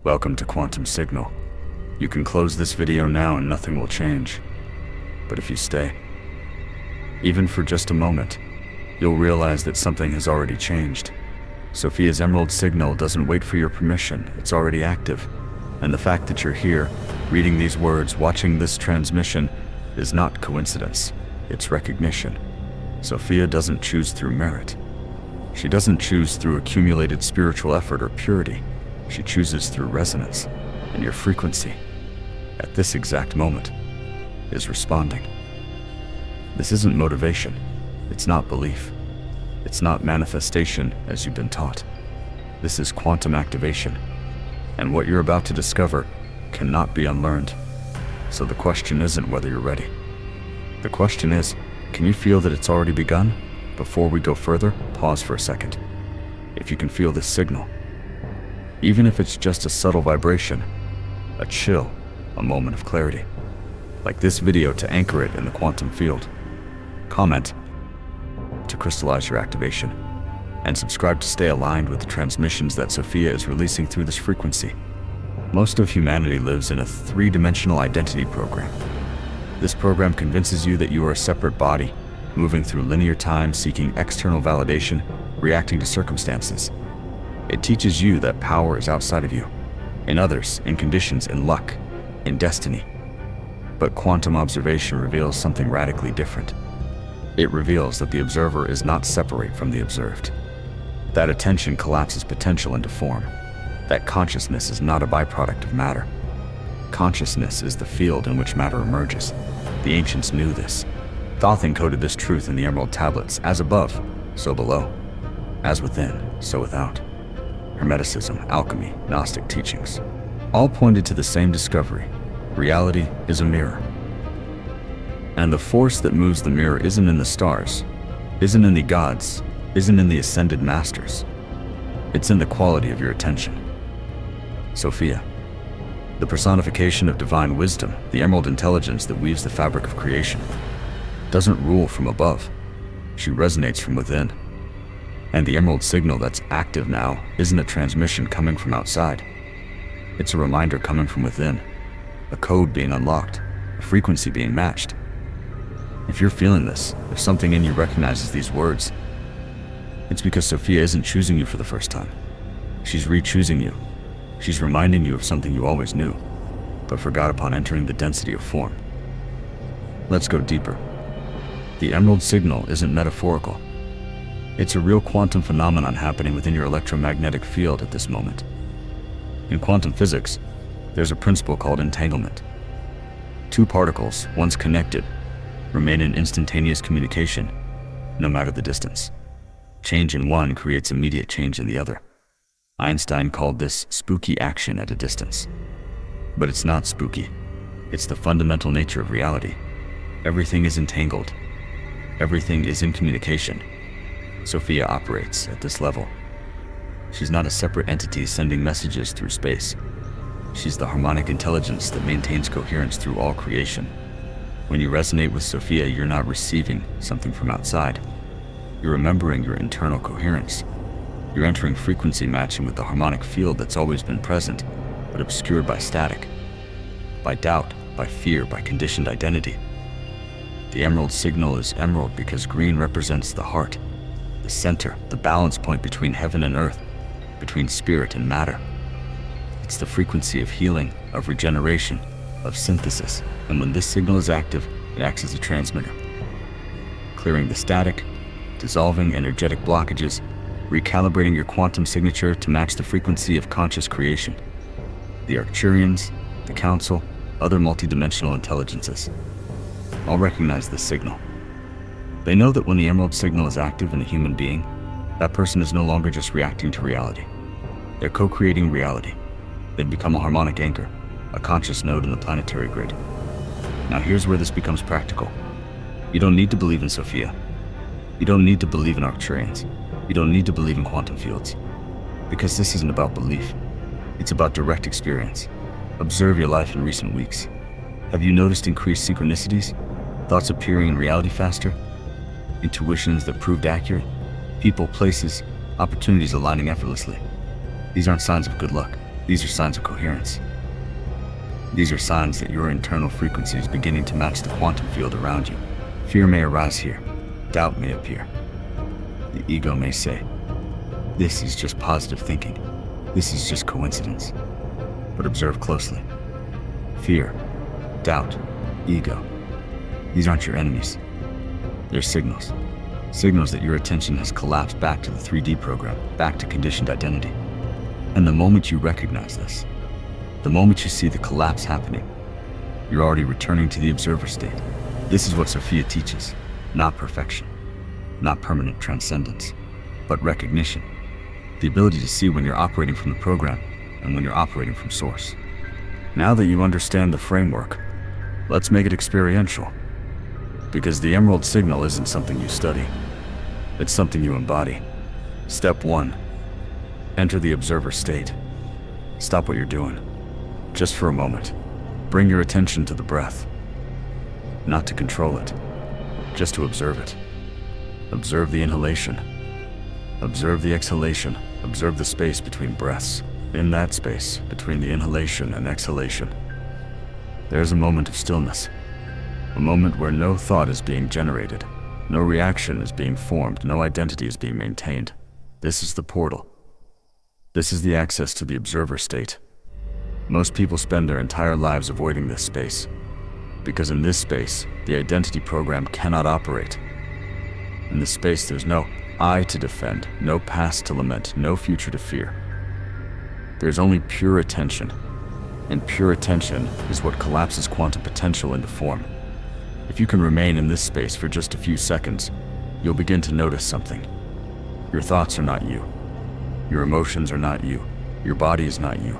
Welcome to Quantum Signal. You can close this video now and nothing will change. But if you stay, even for just a moment, you'll realize that something has already changed. Sophia's emerald signal doesn't wait for your permission, it's already active. And the fact that you're here, reading these words, watching this transmission, is not coincidence, it's recognition. Sophia doesn't choose through merit. She doesn't choose through accumulated spiritual effort or purity. She chooses through resonance, and your frequency, at this exact moment, is responding. This isn't motivation. It's not belief. It's not manifestation as you've been taught. This is quantum activation, and what you're about to discover cannot be unlearned. So the question isn't whether you're ready. The question is, can you feel that it's already begun? Before we go further, pause for a second. If you can feel this signal, even if it's just a subtle vibration, a chill, a moment of clarity, like this video to anchor it in the quantum field, comment to crystallize your activation, and subscribe to stay aligned with the transmissions that Sophia is releasing through this frequency. Most of humanity lives in a three-dimensional identity program. This program convinces you that you are a separate body, moving through linear time, seeking external validation, reacting to circumstances. It teaches you that power is outside of you, in others, in conditions, in luck, in destiny. But quantum observation reveals something radically different. It reveals that the observer is not separate from the observed. That attention collapses potential into form. That consciousness is not a byproduct of matter. Consciousness is the field in which matter emerges. The ancients knew this. Thoth encoded this truth in the emerald tablets, as above, so below, as within, so without. Hermeticism, alchemy, Gnostic teachings, all pointed to the same discovery. Reality is a mirror. And the force that moves the mirror isn't in the stars, isn't in the gods, isn't in the ascended masters. It's in the quality of your attention. Sophia, the personification of divine wisdom, the emerald intelligence that weaves the fabric of creation, doesn't rule from above. She resonates from within. And the emerald signal that's active now isn't a transmission coming from outside. It's a reminder coming from within, a code being unlocked, a frequency being matched. If you're feeling this, if something in you recognizes these words, it's because Sophia isn't choosing you for the first time. She's re-choosing you. She's reminding you of something you always knew, but forgot upon entering the density of form. Let's go deeper. The emerald signal isn't metaphorical. It's a real quantum phenomenon happening within your electromagnetic field at this moment. In quantum physics, there's a principle called entanglement. Two particles, once connected, remain in instantaneous communication, no matter the distance. Change in one creates immediate change in the other. Einstein called this spooky action at a distance. But it's not spooky. It's the fundamental nature of reality. Everything is entangled. Everything is in communication. Sophia operates at this level. She's not a separate entity sending messages through space. She's the harmonic intelligence that maintains coherence through all creation. When you resonate with Sophia, you're not receiving something from outside. You're remembering your internal coherence. You're entering frequency matching with the harmonic field that's always been present, but obscured by static, by doubt, by fear, by conditioned identity. The emerald signal is emerald because green represents the heart, the center, the balance point between heaven and earth, between spirit and matter. It's the frequency of healing, of regeneration, of synthesis, and when this signal is active, it acts as a transmitter, clearing the static, dissolving energetic blockages, recalibrating your quantum signature to match the frequency of conscious creation. The Arcturians, the Council, other multidimensional intelligences all recognize this signal. They know that when the emerald signal is active in a human being, that person is no longer just reacting to reality. They're co-creating reality. They've become a harmonic anchor, a conscious node in the planetary grid. Now here's where this becomes practical. You don't need to believe in Sophia. You don't need to believe in Arcturians. You don't need to believe in quantum fields. Because this isn't about belief. It's about direct experience. Observe your life in recent weeks. Have you noticed increased synchronicities? Thoughts appearing in reality faster? Intuitions that proved accurate? People, places, opportunities aligning effortlessly. These aren't signs of good luck. These are signs of coherence. These are signs that your internal frequency is beginning to match the quantum field around you. Fear may arise here. Doubt may appear. The ego may say, this is just positive thinking. This is just coincidence. But observe closely. Fear, doubt, ego. These aren't your enemies. They're signals. Signals that your attention has collapsed back to the 3D program, back to conditioned identity. And the moment you recognize this, the moment you see the collapse happening, you're already returning to the observer state. This is what Sophia teaches. Not perfection, not permanent transcendence, but recognition. The ability to see when you're operating from the program and when you're operating from source. Now that you understand the framework, let's make it experiential. Because the emerald signal isn't something you study. It's something you embody. Step 1. Enter the observer state. Stop what you're doing. Just for a moment. Bring your attention to the breath. Not to control it, just to observe it. Observe the inhalation. Observe the exhalation. Observe the space between breaths. In that space, between the inhalation and exhalation, there's a moment of stillness. A moment where no thought is being generated, no reaction is being formed, no identity is being maintained. This is the portal. This is the access to the observer state. Most people spend their entire lives avoiding this space, because in this space, the identity program cannot operate. In this space, there's no I to defend, no past to lament, no future to fear. There's only pure attention, and pure attention is what collapses quantum potential into form. If you can remain in this space for just a few seconds, you'll begin to notice something. Your thoughts are not you. Your emotions are not you. Your body is not you.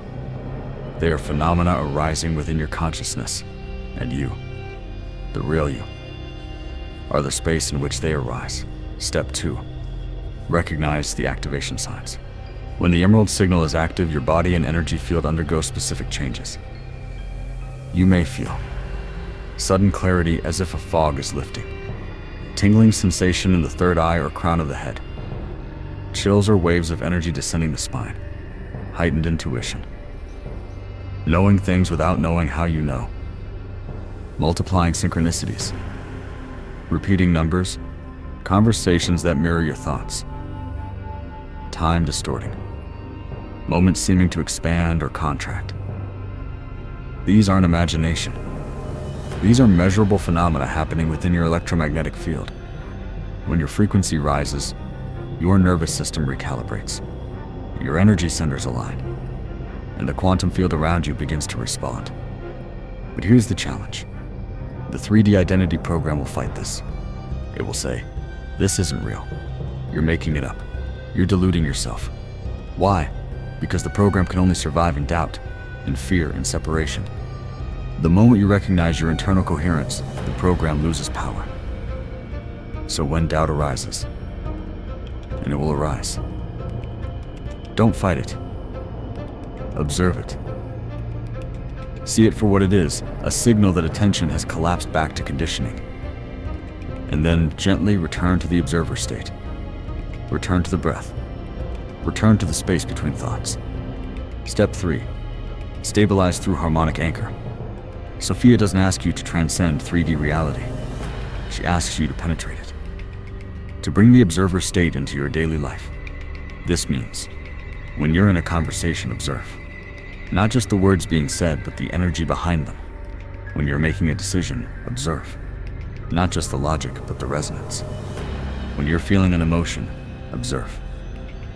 They are phenomena arising within your consciousness, and you, the real you, are the space in which they arise. Step 2. Recognize the activation signs. When the emerald signal is active, your body and energy field undergo specific changes. You may feel sudden clarity as if a fog is lifting, tingling sensation in the third eye or crown of the head, chills or waves of energy descending the spine, heightened intuition, knowing things without knowing how you know, multiplying synchronicities, repeating numbers, conversations that mirror your thoughts, time distorting, moments seeming to expand or contract. These aren't imagination. These are measurable phenomena happening within your electromagnetic field. When your frequency rises, your nervous system recalibrates, your energy centers align, and the quantum field around you begins to respond. But here's the challenge. The 3D identity program will fight this. It will say, this isn't real. You're making it up. You're deluding yourself. Why? Because the program can only survive in doubt, in fear, in separation. The moment you recognize your internal coherence, the program loses power. So when doubt arises, and it will arise, don't fight it. Observe it. See it for what it is, a signal that attention has collapsed back to conditioning. And then gently return to the observer state. Return to the breath. Return to the space between thoughts. Step 3. Stabilize through harmonic anchor. Sophia doesn't ask you to transcend 3D reality. She asks you to penetrate it. To bring the observer state into your daily life. This means, when you're in a conversation, observe. Not just the words being said, but the energy behind them. When you're making a decision, observe. Not just the logic, but the resonance. When you're feeling an emotion, observe.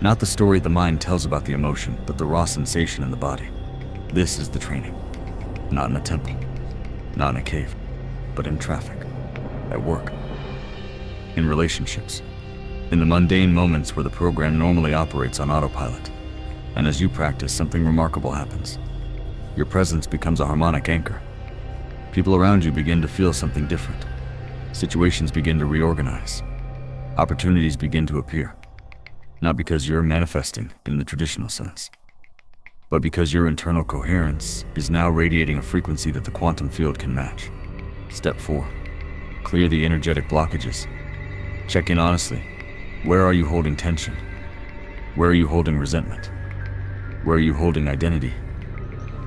Not the story the mind tells about the emotion, but the raw sensation in the body. This is the training. Not in a temple, not in a cave, but in traffic, at work, in relationships, in the mundane moments where the program normally operates on autopilot. And as you practice, something remarkable happens. Your presence becomes a harmonic anchor. People around you begin to feel something different. Situations begin to reorganize. Opportunities begin to appear. Not because you're manifesting in the traditional sense, but because your internal coherence is now radiating a frequency that the quantum field can match. Step 4. Clear the energetic blockages. Check in honestly. Where are you holding tension? Where are you holding resentment? Where are you holding identity?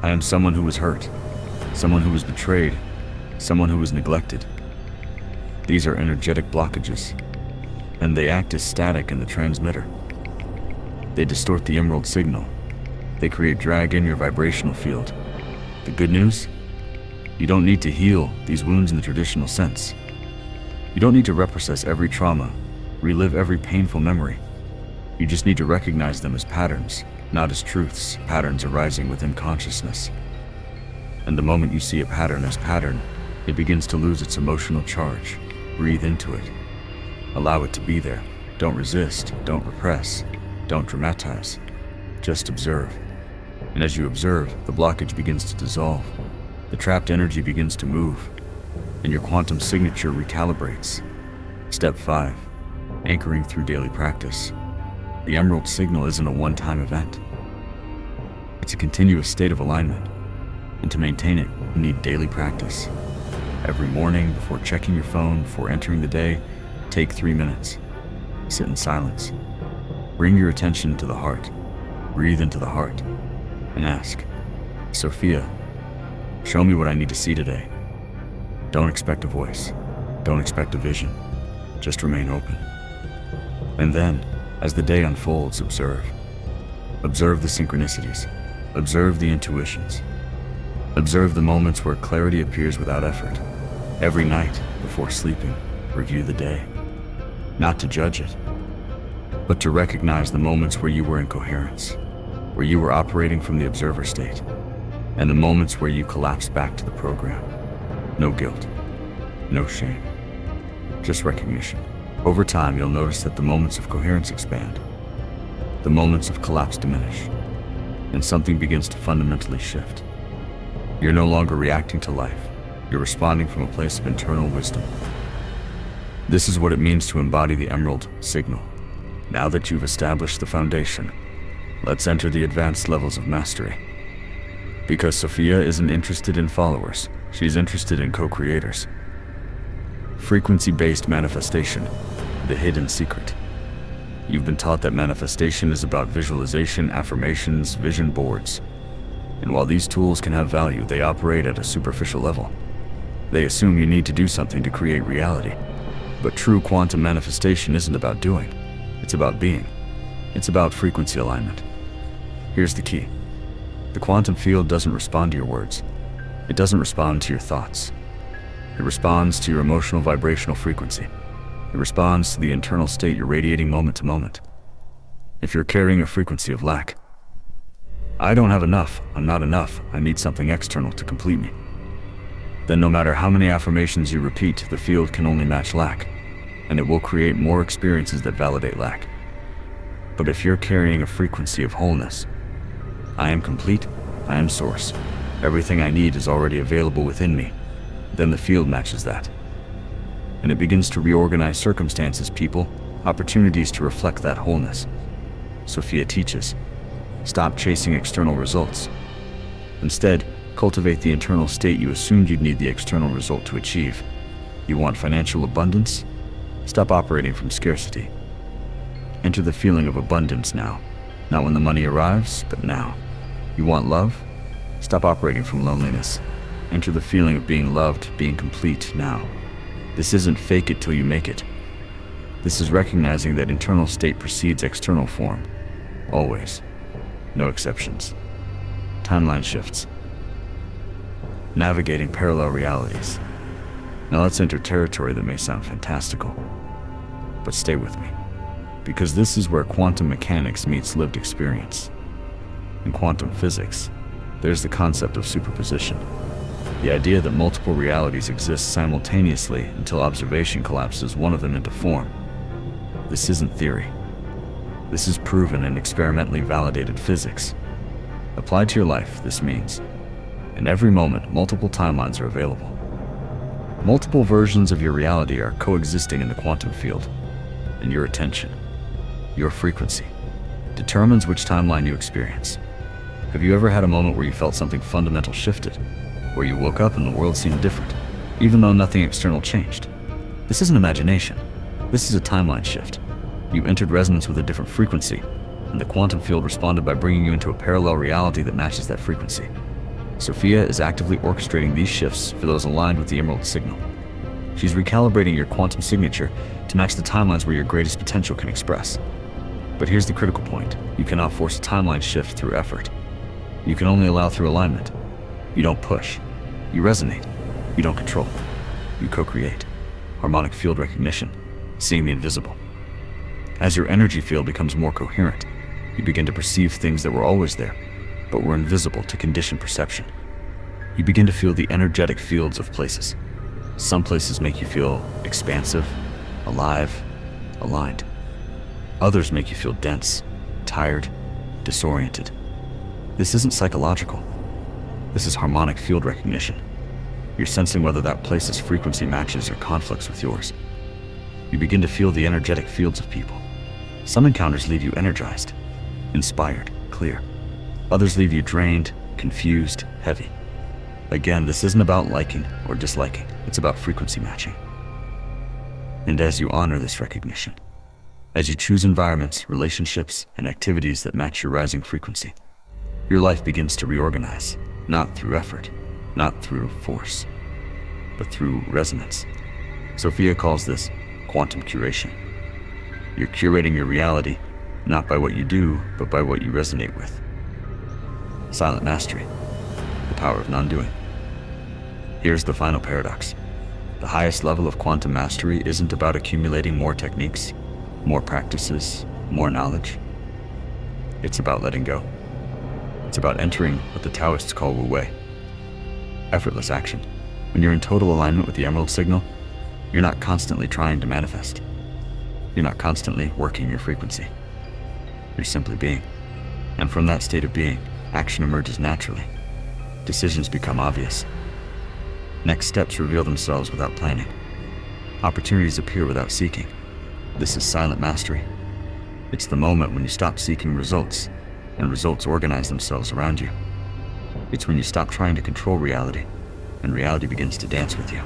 I am someone who was hurt, someone who was betrayed, someone who was neglected. These are energetic blockages, and they act as static in the transmitter. They distort the emerald signal. They create drag in your vibrational field. The good news? You don't need to heal these wounds in the traditional sense. You don't need to reprocess every trauma, relive every painful memory. You just need to recognize them as patterns, not as truths, patterns arising within consciousness. And the moment you see a pattern as pattern, it begins to lose its emotional charge. Breathe into it. Allow it to be there. Don't resist, don't repress, don't dramatize. Just observe. And as you observe, the blockage begins to dissolve. The trapped energy begins to move, and your quantum signature recalibrates. Step 5. Anchoring through daily practice. The emerald signal isn't a one-time event. It's a continuous state of alignment. And to maintain it, you need daily practice. Every morning, before checking your phone, before entering the day, take 3 minutes. Sit in silence. Bring your attention to the heart. Breathe into the heart. And ask, Sophia, show me what I need to see today. Don't expect a voice. Don't expect a vision. Just remain open. And then, as the day unfolds, observe. Observe the synchronicities. Observe the intuitions. Observe the moments where clarity appears without effort. Every night, before sleeping, review the day. Not to judge it, but to recognize the moments where you were in coherence, where you were operating from the observer state, and the moments where you collapsed back to the program. No guilt, no shame, just recognition. Over time, you'll notice that the moments of coherence expand, the moments of collapse diminish, and something begins to fundamentally shift. You're no longer reacting to life. You're responding from a place of internal wisdom. This is what it means to embody the emerald signal. Now that you've established the foundation, let's enter the advanced levels of mastery. Because Sophia isn't interested in followers, she's interested in co-creators. Frequency-based manifestation, the hidden secret. You've been taught that manifestation is about visualization, affirmations, vision boards. And while these tools can have value, they operate at a superficial level. They assume you need to do something to create reality. But true quantum manifestation isn't about doing. It's about being. It's about frequency alignment. Here's the key. The quantum field doesn't respond to your words. It doesn't respond to your thoughts. It responds to your emotional vibrational frequency. It responds to the internal state you're radiating moment to moment. If you're carrying a frequency of lack, I don't have enough, I'm not enough, I need something external to complete me, then no matter how many affirmations you repeat, the field can only match lack, and it will create more experiences that validate lack. But if you're carrying a frequency of wholeness, I am complete, I am source, everything I need is already available within me, then the field matches that. And it begins to reorganize circumstances, people, opportunities to reflect that wholeness. Sophia teaches, stop chasing external results. Instead, cultivate the internal state you assumed you'd need the external result to achieve. You want financial abundance? Stop operating from scarcity. Enter the feeling of abundance now. Not when the money arrives, but now. You want love? Stop operating from loneliness. Enter the feeling of being loved, being complete now. This isn't fake it till you make it. This is recognizing that internal state precedes external form. Always. No exceptions. Timeline shifts. Navigating parallel realities. Now let's enter territory that may sound fantastical. But stay with me. Because this is where quantum mechanics meets lived experience. In quantum physics, there's the concept of superposition. The idea that multiple realities exist simultaneously until observation collapses one of them into form. This isn't theory. This is proven and experimentally validated physics. Applied to your life, this means, in every moment, multiple timelines are available. Multiple versions of your reality are coexisting in the quantum field, and your attention, your frequency, determines which timeline you experience. Have you ever had a moment where you felt something fundamental shifted, where you woke up and the world seemed different, even though nothing external changed? This isn't imagination. This is a timeline shift. You entered resonance with a different frequency, and the quantum field responded by bringing you into a parallel reality that matches that frequency. Sophia is actively orchestrating these shifts for those aligned with the Emerald signal. She's recalibrating your quantum signature to match the timelines where your greatest potential can express. But here's the critical point. You cannot force a timeline shift through effort. You can only allow through alignment. You don't push. You resonate. You don't control. You co-create. Harmonic field recognition, seeing the invisible. As your energy field becomes more coherent, you begin to perceive things that were always there, but were invisible to conditioned perception. You begin to feel the energetic fields of places. Some places make you feel expansive, alive, aligned. Others make you feel dense, tired, disoriented. This isn't psychological. This is harmonic field recognition. You're sensing whether that place's frequency matches or conflicts with yours. You begin to feel the energetic fields of people. Some encounters leave you energized, inspired, clear. Others leave you drained, confused, heavy. Again, this isn't about liking or disliking. It's about frequency matching. And as you honor this recognition, as you choose environments, relationships, and activities that match your rising frequency, your life begins to reorganize, not through effort, not through force, but through resonance. Sophia calls this quantum curation. You're curating your reality, not by what you do, but by what you resonate with. Silent mastery, the power of non-doing. Here's the final paradox. The highest level of quantum mastery isn't about accumulating more techniques, more practices, more knowledge. It's about letting go. It's about entering what the Taoists call Wu Wei, effortless action. When you're in total alignment with the Emerald signal, you're not constantly trying to manifest. You're not constantly working your frequency. You're simply being. And from that state of being, action emerges naturally. Decisions become obvious. Next steps reveal themselves without planning. Opportunities appear without seeking. This is silent mastery. It's the moment when you stop seeking results, and results organize themselves around you. It's when you stop trying to control reality, and reality begins to dance with you.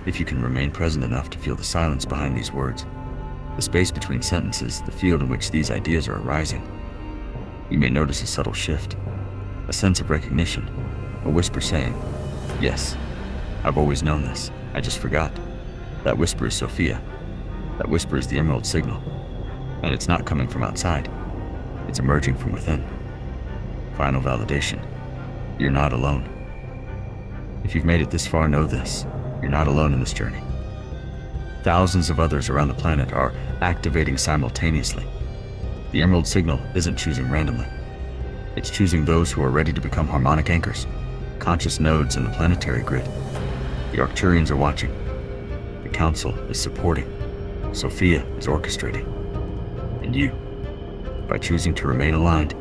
If you can remain present enough to feel the silence behind these words, the space between sentences, the field in which these ideas are arising, you may notice a subtle shift, a sense of recognition, a whisper saying, "Yes, I've always known this, I just forgot." That whisper is Sophia. That whisper is the Emerald signal. And it's not coming from outside. It's emerging from within. Final validation. You're not alone. If you've made it this far, know this. You're not alone in this journey. Thousands of others around the planet are activating simultaneously. The Emerald signal isn't choosing randomly. It's choosing those who are ready to become harmonic anchors, conscious nodes in the planetary grid. The Arcturians are watching. The Council is supporting. Sophia is orchestrating. And you, by choosing to remain aligned,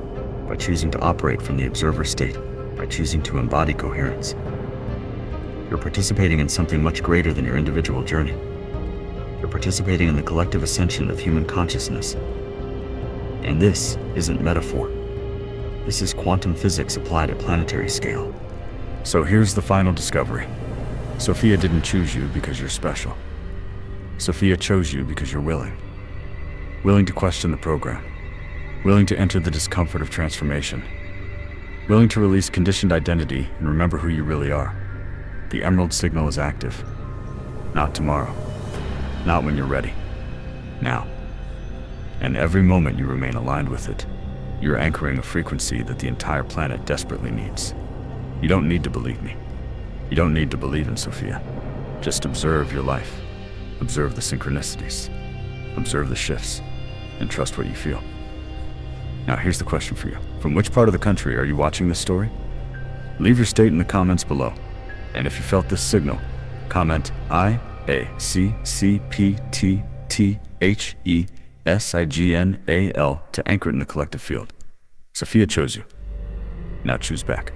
by choosing to operate from the observer state, by choosing to embody coherence, you're participating in something much greater than your individual journey. You're participating in the collective ascension of human consciousness. And this isn't metaphor. This is quantum physics applied at planetary scale. So here's the final discovery. Sophia didn't choose you because you're special. Sophia chose you because you're willing. Willing to question the program. Willing to enter the discomfort of transformation. Willing to release conditioned identity and remember who you really are. The Emerald signal is active. Not tomorrow. Not when you're ready. Now. And every moment you remain aligned with it, you're anchoring a frequency that the entire planet desperately needs. You don't need to believe me. You don't need to believe in Sophia. Just observe your life. Observe the synchronicities. Observe the shifts. And trust what you feel. Now here's the question for you. From which part of the country are you watching this story? Leave your state in the comments below. And if you felt this signal, comment IACCPTTHESIGNAL to anchor it in the collective field. Sophia chose you. Now choose back.